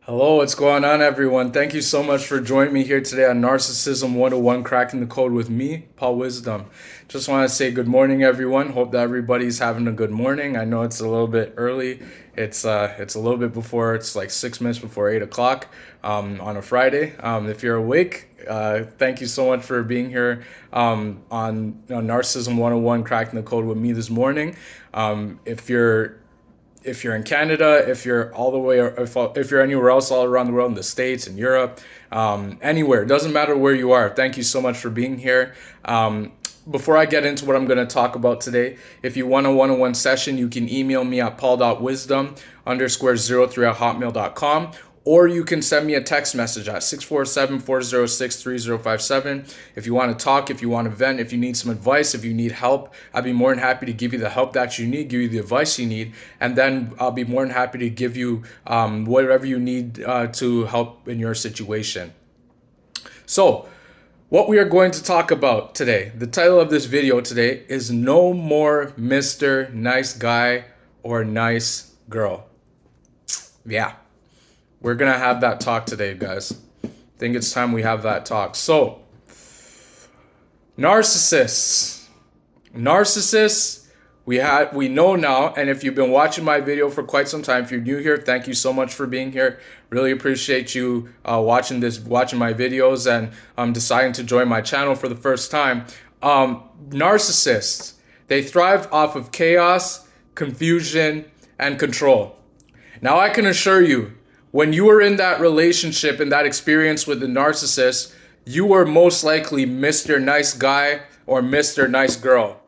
Hello, what's going on, everyone? Thank you so much for joining me here today on Narcissism 101 Cracking the Code with me, Paul Wisdom. Just want to say good morning, everyone. Hope that everybody's having a good morning. I know it's a little bit early. It's a little bit before, it's like 6 minutes before 8 o'clock on a Friday. If you're awake, thank you so much for being here on Narcissism 101 Cracking the Code with me this morning. If you're in Canada, if you're all the way, if you're anywhere else all around the world, in the States, in Europe, anywhere, it doesn't matter where you are. Thank you so much for being here. Before I get into what I'm going to talk about today, if you want a one-on-one session, you can email me at paul.wisdom_03@hotmail.com, or you can send me a text message at 647-406-3057. If you want to talk, if you want to vent, if you need some advice, if you need help, I'd be more than happy to give you the help that you need, give you the advice you need, and then I'll be more than happy to give you whatever you need to help in your situation. So, what we are going to talk about today, the title of this video today is No More Mr. Nice Guy or Nice Girl. Yeah. We're going to have that talk today, guys. I think it's time we have that talk. So, narcissists. Narcissists, we know now, and if you've been watching my video for quite some time, if you're new here, thank you so much for being here. Really appreciate you watching my videos and deciding to join my channel for the first time. Narcissists, they thrive off of chaos, confusion, and control. Now, I can assure you, when you were in that relationship and that experience with the narcissist, you were most likely Mr. Nice Guy or Mr. Nice Girl.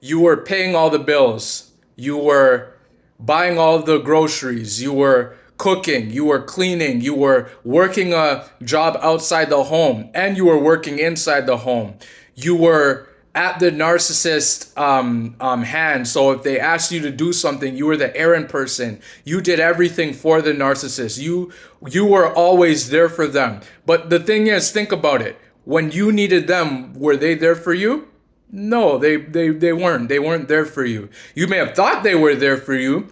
You were paying all the bills. You were buying all the groceries. You were cooking. You were cleaning. You were working a job outside the home, and you were working inside the home. You were at the narcissist hand. So if they asked you to do something, you were the errand person. You did everything for the narcissist. You were always there for them. But the thing is, think about it. When you needed them, were they there for you? No, they weren't. They weren't there for you. You may have thought they were there for you.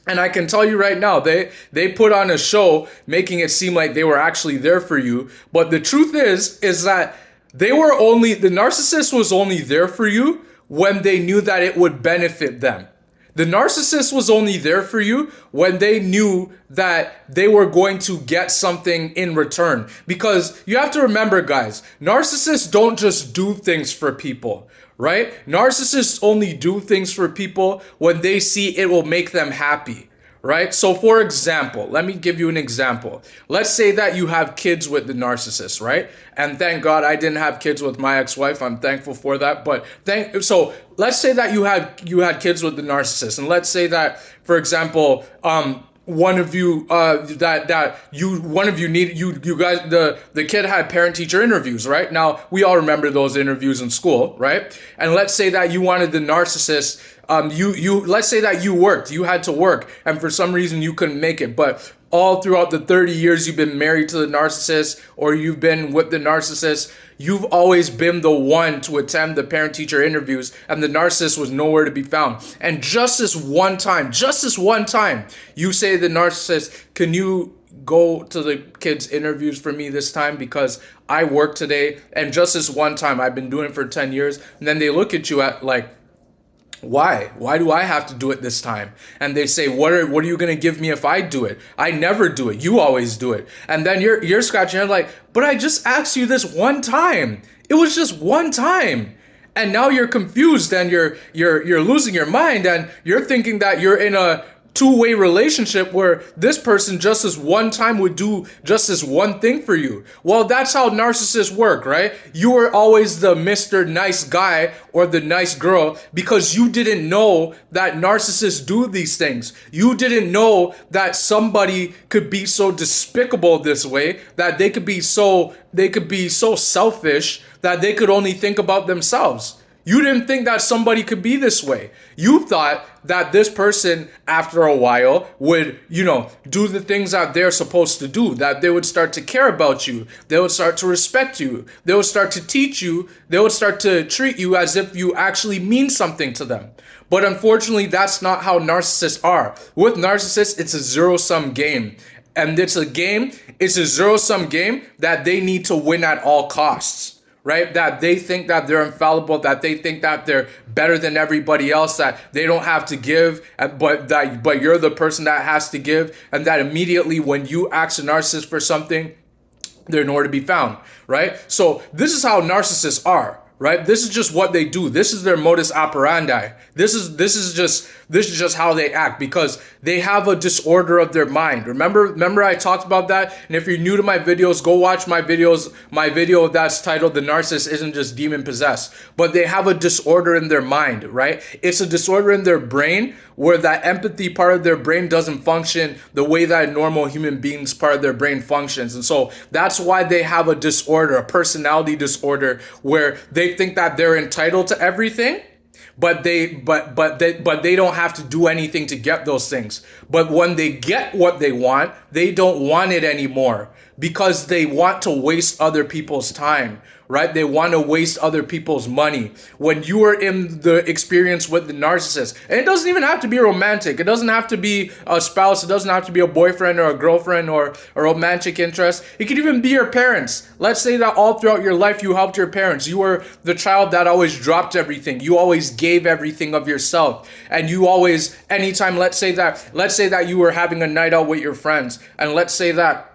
And I can tell you right now, they put on a show making it seem like they were actually there for you. But the truth is that the narcissist was only there for you when they knew that it would benefit them. The narcissist was only there for you when they knew that they were going to get something in return. Because you have to remember, guys, narcissists don't just do things for people, right? Narcissists only do things for people when they see it will make them happy. Right? So for example, let me give you an example. Let's say that you have kids with the narcissist, right? And thank God I didn't have kids with my ex-wife. I'm thankful for that. But so let's say that you had kids with the narcissist. And let's say that, for example, one of you the kid had parent teacher interviews, right? Now we all remember those interviews in school, right? And let's say that you wanted the narcissist, let's say that you had to work, and for some reason you couldn't make it, but all throughout the 30 years you've been married to the narcissist or you've been with the narcissist, you've always been the one to attend the parent-teacher interviews, and the narcissist was nowhere to be found. And just this one time, you say to the narcissist, can you go to the kids' interviews for me this time because I work today, and just this one time, I've been doing it for 10 years, and then they look at you at like, why? Why do I have to do it this time? And they say, what are you going to give me if I do it? I never do it. You always do it. And then you're scratching your head like, but I just asked you this one time. It was just one time. And now you're confused and you're losing your mind and you're thinking that you're in a two-way relationship where this person just this one time would do just this one thing for you. Well, that's how narcissists work, right? You were always the Mr. Nice Guy or the nice girl because you didn't know that narcissists do these things. You didn't know that somebody could be so despicable this way, that they could be so selfish that they could only think about themselves. You didn't think that somebody could be this way. You thought that this person, after a while, would, do the things that they're supposed to do, that they would start to care about you. They would start to respect you. They would start to teach you. They would start to treat you as if you actually mean something to them. But unfortunately, that's not how narcissists are. With narcissists, it's a zero-sum game. And it's a game, it's a zero-sum game that they need to win at all costs, right? That they think that they're infallible, that they think that they're better than everybody else, that they don't have to give, but you're the person that has to give, and that immediately when you ask a narcissist for something, they're nowhere to be found, right? So this is how narcissists are, right? This is just what they do. This is their modus operandi. This is just how they act, because they have a disorder of their mind. Remember I talked about that? And if you're new to my videos, go watch my video that's titled "The Narcissist Isn't Just Demon Possessed." But they have a disorder in their mind, right? It's a disorder in their brain where that empathy part of their brain doesn't function the way that a normal human being's part of their brain functions. And so that's why they have a disorder, a personality disorder, where they think that they're entitled to everything, but they don't have to do anything to get those things. But when they get what they want, they don't want it anymore, because they want to waste other people's time, right? They want to waste other people's money. When you are in the experience with the narcissist, and it doesn't even have to be romantic. It doesn't have to be a spouse. It doesn't have to be a boyfriend or a girlfriend or a romantic interest. It could even be your parents. Let's say that all throughout your life you helped your parents. You were the child that always dropped everything. You always gave everything of yourself. And you always, anytime, let's say that you were having a night out with your friends, and let's say that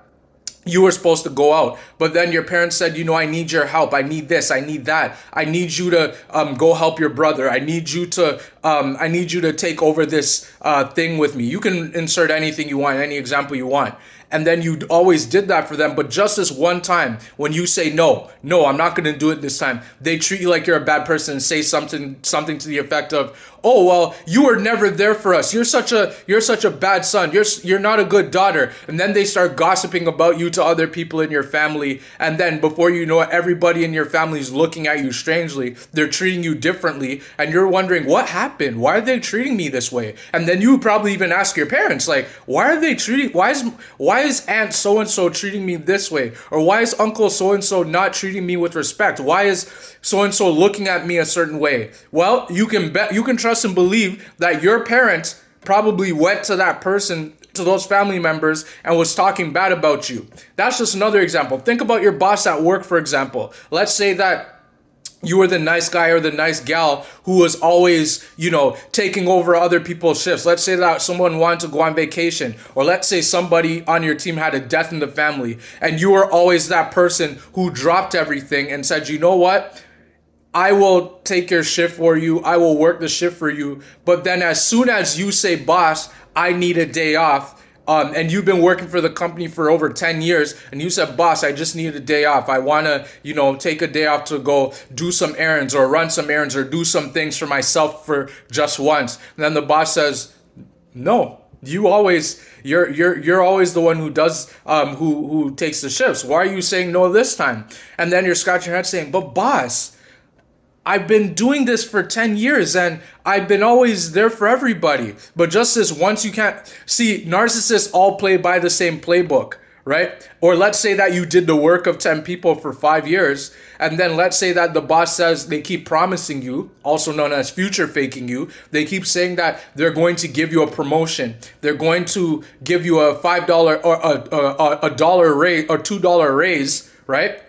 you were supposed to go out, but then your parents said, I need your help. I need this. I need that. I need you to go help your brother. I need you to take over this thing with me. You can insert anything you want, any example you want. And then you always did that for them. But just this one time, when you say, no, I'm not going to do it this time, they treat you like you're a bad person and say something to the effect of, oh, well, you were never there for us. You're such a bad son. You're not a good daughter. And then they start gossiping about you to other people in your family. And then before you know it, everybody in your family is looking at you strangely. They're treating you differently. And you're wondering, what happened? Why are they treating me this way? And then you probably even ask your parents, like, why is Aunt so-and-so treating me this way? Or why is Uncle so-and-so not treating me with respect? Why is so-and-so looking at me a certain way? Well, you can trust and believe that your parents probably went to that person, to those family members, and was talking bad about you. That's just another example. Think about your boss at work, for example. Let's say that you were the nice guy or the nice gal who was always, taking over other people's shifts. Let's say that someone wanted to go on vacation, or let's say somebody on your team had a death in the family, and you were always that person who dropped everything and said, you know what? I will take your shift for you. I will work the shift for you. But then as soon as you say, boss, I need a day off, and you've been working for the company for over 10 years, and you said, boss, I just need a day off. I want to, take a day off to go do some errands or run some errands or do some things for myself for just once. And then the boss says, no, you're always the one who does, who takes the shifts. Why are you saying no this time? And then you're scratching your head saying, but boss, I've been doing this for 10 years and I've been always there for everybody. But just this once, you can't see, narcissists all play by the same playbook, right? Or let's say that you did the work of 10 people for 5 years. And then let's say that the boss says they keep promising you, also known as future faking you. They keep saying that they're going to give you a promotion. They're going to give you a $5 or a dollar raise or $2 raise, right?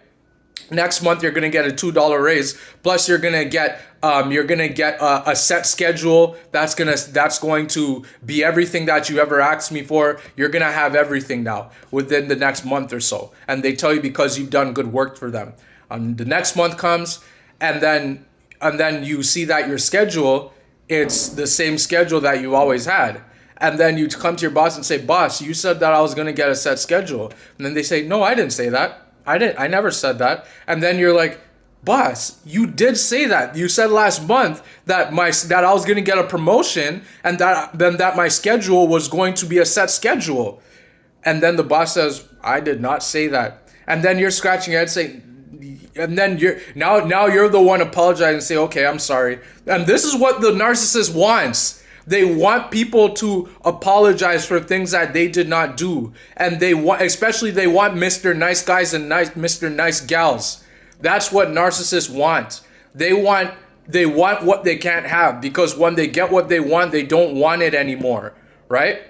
Next month, you're going to get a $2 raise. Plus, you're going to get a set schedule. That's going to be everything that you ever asked me for. You're going to have everything now within the next month or so. And they tell you because you've done good work for them. The next month comes, and then you see that your schedule, it's the same schedule that you always had. And then you come to your boss and say, boss, you said that I was going to get a set schedule. And then they say, no, I didn't say that. I never said that. And then you're like, boss, you did say that. You said last month that I was going to get a promotion and that my schedule was going to be a set schedule. And then the boss says, I did not say that. And then you're scratching your head saying, and then you're the one apologizing and say, okay, I'm sorry. And this is what the narcissist wants. They want people to apologize for things that they did not do. And they want Mr. Nice Guys and Mr. Nice Gals. That's what narcissists want. They want what they can't have, because when they get what they want, they don't want it anymore, right?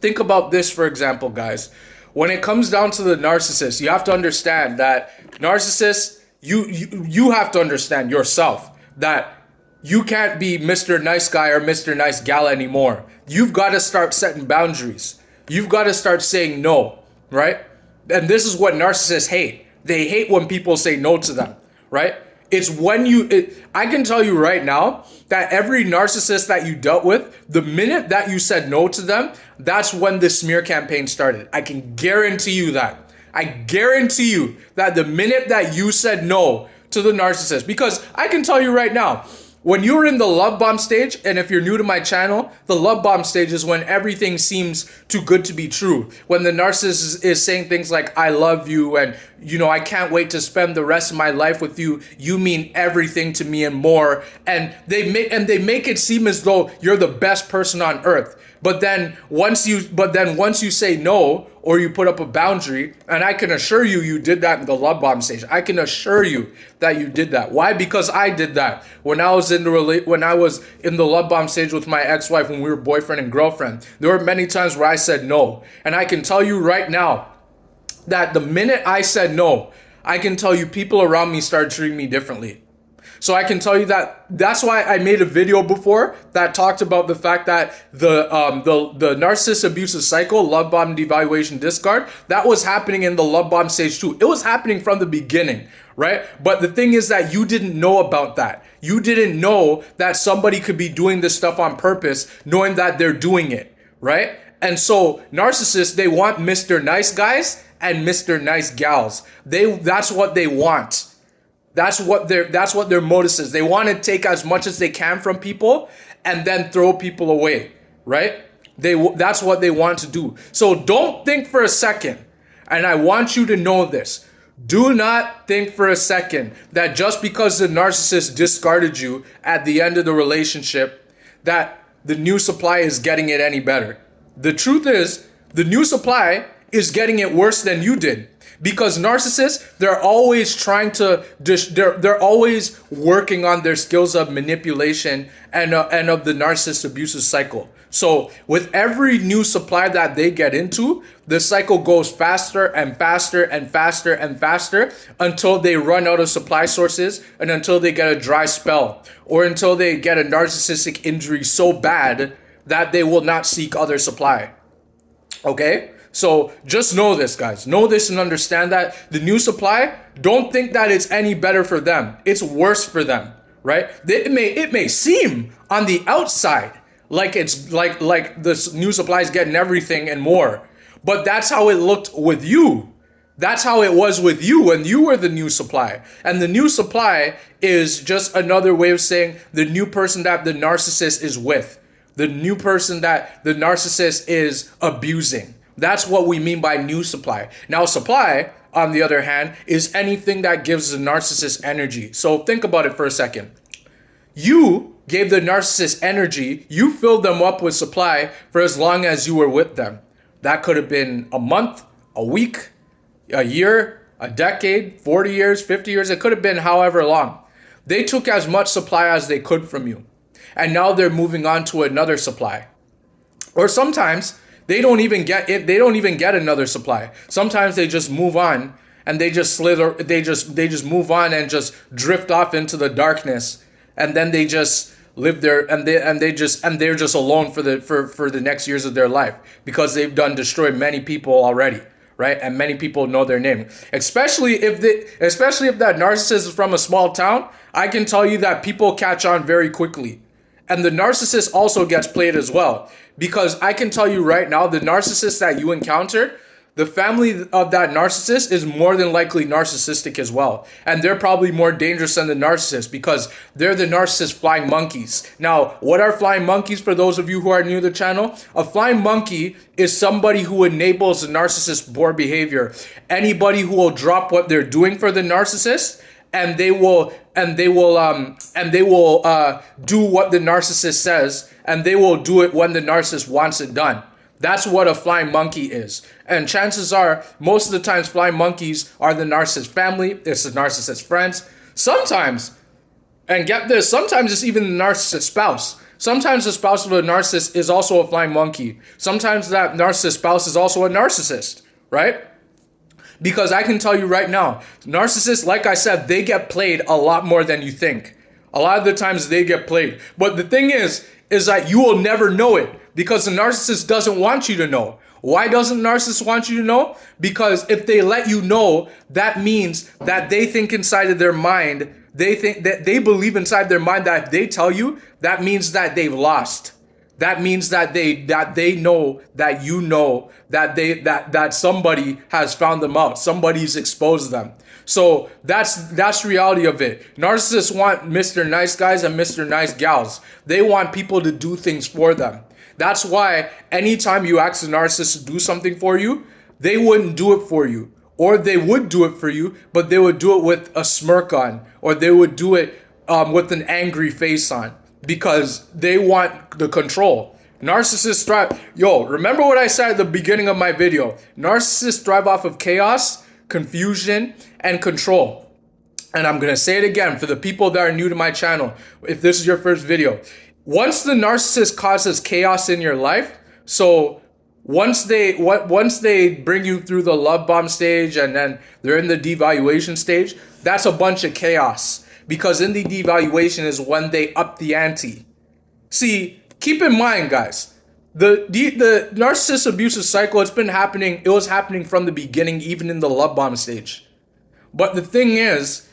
Think about this, for example, guys. When it comes down to the narcissist, you have to understand that narcissists, you have to understand yourself that you can't be Mr. Nice Guy or Mr. Nice Gal anymore. You've got to start setting boundaries. You've got to start saying no, right? And this is what narcissists hate. They hate when people say no to them, right? It's when I can tell you right now that every narcissist that you dealt with, the minute that you said no to them, that's when the smear campaign started. I can guarantee you that. I guarantee you that the minute that you said no to the narcissist, because I can tell you right now, when you're in the love bomb stage, and if you're new to my channel, the love bomb stage is when everything seems too good to be true. When the narcissist is saying things like, I love you, and I can't wait to spend the rest of my life with you. You mean everything to me and more. And they make it seem as though you're the best person on earth. But then once you say no, or you put up a boundary, and I can assure you, you did that in the love bomb stage. I can assure you that you did that. Why? Because I did that when I was in the love bomb stage with my ex-wife, when we were boyfriend and girlfriend. There were many times where I said no, and I can tell you right now that the minute I said no, I can tell you people around me started treating me differently. So I can tell you that's why I made a video before that talked about the fact that the narcissist abusive cycle, love bomb, devaluation, discard, that was happening in the love bomb stage too. It was happening from the beginning, right? But the thing is that you didn't know about that. You didn't know that somebody could be doing this stuff on purpose, knowing that they're doing it, right? And so narcissists, they want Mr. Nice Guys and Mr. Nice Gals. That's what they want. That's what their motive is. They want to take as much as they can from people and then throw people away, right? That's what they want to do. So don't think for a second, and I want you to know this. Do not think for a second that just because the narcissist discarded you at the end of the relationship, that the new supply is getting it any better. The truth is, the new supply is getting it worse than you did. Because narcissists, they're always they're always working on their skills of manipulation and of the narcissist abusive cycle. So with every new supply that they get into, the cycle goes faster and faster and faster and faster until they run out of supply sources and until they get a dry spell or until they get a narcissistic injury so bad that they will not seek other supply. Okay? So just know this, guys. Know this and understand that the new supply, don't think that it's any better for them. It's worse for them, right? It may seem on the outside like it's like this new supply is getting everything and more. But that's how it looked with you. That's how it was with you when you were the new supply. And the new supply is just another way of saying the new person that the narcissist is with. The new person that the narcissist is abusing. That's what we mean by new supply. Now, supply, on the other hand, is anything that gives the narcissist energy. So think about it for a second. You gave the narcissist energy. You filled them up with supply for as long as you were with them. That could have been a month, a week, a year, a decade, 40 years, 50 years. It could have been however long. They took as much supply as they could from you. And now they're moving on to another supply. Or sometimes they don't even get it. They don't even get another supply. Sometimes they just move on and they just slither. They just move on and just drift off into the darkness. And then they just live there and they're just alone for the next years of their life because they've destroyed many people already, right? And many people know their name. Especially if that narcissist is from a small town, I can tell you that people catch on very quickly. And the narcissist also gets played as well. Because I can tell you right now, the narcissist that you encountered, the family of that narcissist is more than likely narcissistic as well. And they're probably more dangerous than the narcissist because they're the narcissist flying monkeys. Now, what are flying monkeys for those of you who are new to the channel? A flying monkey is somebody who enables the narcissist's poor behavior. Anybody who will drop what they're doing for the narcissist and they will do what the narcissist says, and they will do it when the narcissist wants it done. That's what a flying monkey is. And chances are, most of the times, flying monkeys are the narcissist family, it's the narcissist friends. Sometimes, and get this, sometimes it's even the narcissist spouse. Sometimes the spouse of a narcissist is also a flying monkey. Sometimes that narcissist spouse is also a narcissist, right? Because I can tell you right now, narcissists, like I said, they get played a lot more than you think. A lot of the times they get played. But the thing is that you will never know it because the narcissist doesn't want you to know. Why doesn't the narcissist want you to know? Because if they let you know, that means that they think inside of their mind, they think that they believe inside their mind that if they tell you, that means that they've lost. That means that they know that you know that somebody has found them out. Somebody's exposed them. So that's the reality of it. Narcissists want Mr. Nice Guys and Mr. Nice Gals. They want people to do things for them. That's why anytime you ask a narcissist to do something for you, they wouldn't do it for you. Or they would do it for you, but they would do it with a smirk on. Or they would do it with an angry face on. Because they want the control. Narcissists thrive. Remember what I said at the beginning of my video. Narcissists thrive off of chaos, confusion, and control. And I'm going to say it again for the people that are new to my channel. If this is your first video. Once the narcissist causes chaos in your life, so once they bring you through the love bomb stage and then they're in the devaluation stage, that's a bunch of chaos. Because in the devaluation is when they up the ante. See, keep in mind, guys, the narcissist abusive cycle, it was happening from the beginning, even in the love bomb stage. But the thing is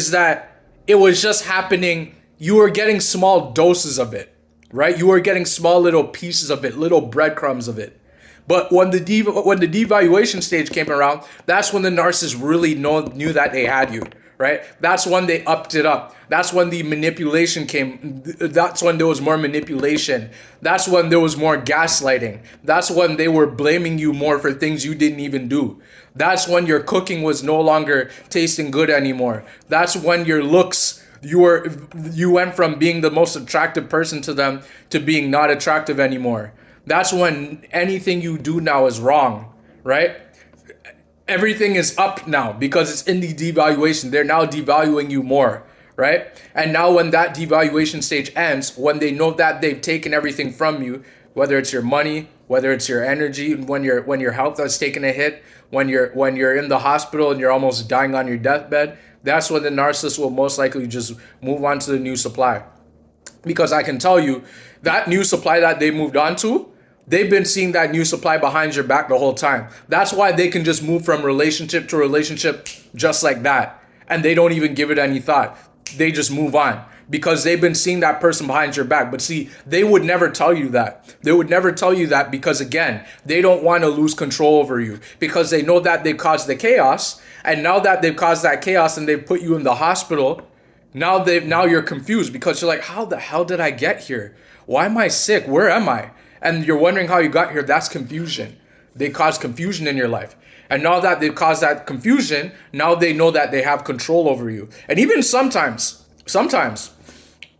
that it was just happening, you were getting small doses of it, right? You were getting small little pieces of it, little breadcrumbs of it. But when the devaluation stage came around, that's when the narcissist really knew that they had you. Right? That's when they upped it up. That's when the manipulation came. That's when there was more manipulation. That's when there was more gaslighting. That's when they were blaming you more for things you didn't even do. That's when your cooking was no longer tasting good anymore. That's when your looks, you went from being the most attractive person to them to being not attractive anymore. That's when anything you do now is wrong, right? Everything is up now because it's in the devaluation. They're now devaluing you more, right? And now when that devaluation stage ends, when they know that they've taken everything from you, whether it's your money, whether it's your energy, when your health has taken a hit, when you're in the hospital and you're almost dying on your deathbed, that's when the narcissist will most likely just move on to the new supply. Because I can tell you that new supply that they moved on to, they've been seeing that new supply behind your back the whole time. That's why they can just move from relationship to relationship just like that. And they don't even give it any thought. They just move on because they've been seeing that person behind your back. But see, they would never tell you that. They would never tell you that because, again, they don't want to lose control over you because they know that they've caused the chaos. And now that they've caused that chaos and they've put you in the hospital, now you're confused because you're like, how the hell did I get here? Why am I sick? Where am I? And you're wondering how you got here. That's confusion. They caused confusion in your life. And now that they've caused that confusion, now they know that they have control over you. And even sometimes,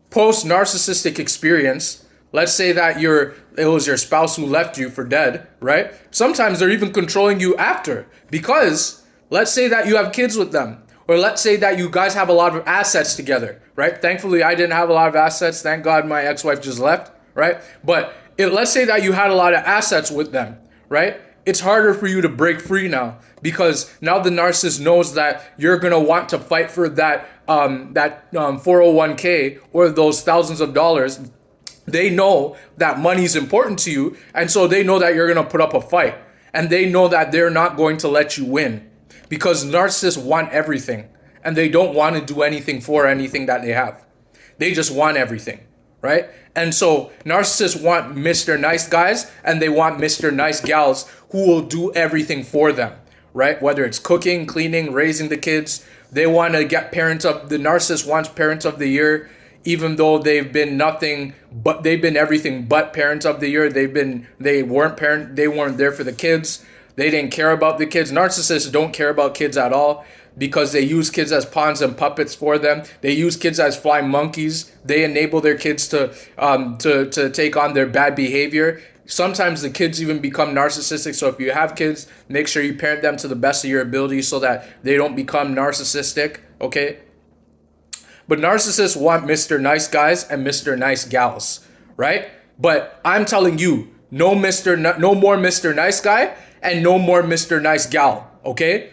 post-narcissistic experience, let's say that it was your spouse who left you for dead, right? Sometimes they're even controlling you after. Because let's say that you have kids with them. Or let's say that you guys have a lot of assets together, right? Thankfully, I didn't have a lot of assets. Thank God my ex-wife just left, right? But let's say that you had a lot of assets with them, right? It's harder for you to break free now because now the narcissist knows that you're going to want to fight for that 401k or those thousands of dollars. They know that money is important to you, and so they know that you're going to put up a fight, and they know that they're not going to let you win because narcissists want everything, and they don't want to do anything for anything that they have. They just want everything. Right? And so narcissists want Mr. Nice Guys and they want Mr. Nice Gals who will do everything for them, right? Whether it's cooking, cleaning, raising the kids. They want to get the narcissist wants Parents of the Year, even though they've been everything but Parents of the Year. They weren't there for the kids. They didn't care about the kids. Narcissists don't care about kids at all. Because they use kids as pawns and puppets for them. They use kids as flying monkeys. They enable their kids to take on their bad behavior. Sometimes the kids even become narcissistic. So if you have kids, make sure you parent them to the best of your ability so that they don't become narcissistic, okay? But narcissists want Mr. Nice Guys and Mr. Nice Gals, right? But I'm telling you, no no more Mr. Nice Guy and no more Mr. Nice Gal, okay?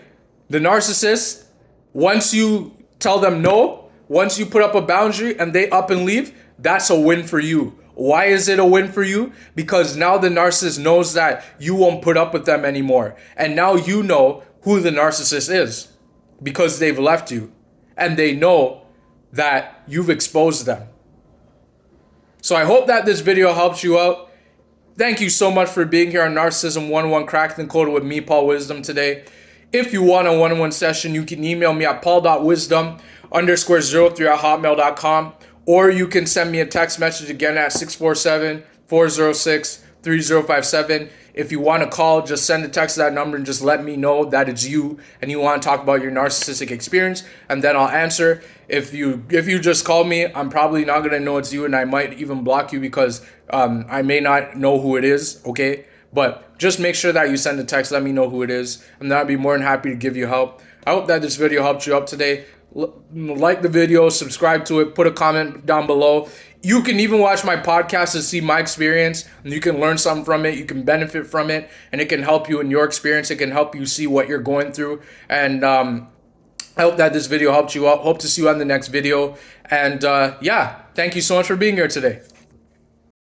The narcissist, once you tell them no, once you put up a boundary and they up and leave, that's a win for you. Why is it a win for you? Because now the narcissist knows that you won't put up with them anymore. And now you know who the narcissist is because they've left you and they know that you've exposed them. So I hope that this video helps you out. Thank you so much for being here on Narcissism 101 Cracked and Coded with me, Paul Wisdom, today. If you want a one-on-one session, you can email me at paul.wisdom_03@hotmail.com, or you can send me a text message again at 647-406-3057. If you want to call, just send a text to that number and just let me know that it's you and you want to talk about your narcissistic experience, and then I'll answer. If you just call me, I'm probably not going to know it's you, and I might even block you because I may not know who it is, okay? But just make sure that you send a text, let me know who it is, and then I'll be more than happy to give you help. I hope that this video helped you out today. Like the video, subscribe to it, put a comment down below. You can even watch my podcast to see my experience, and you can learn something from it. You can benefit from it, and it can help you in your experience. It can help you see what you're going through. And I hope that this video helped you out. Hope to see you on the next video. And yeah, thank you so much for being here today.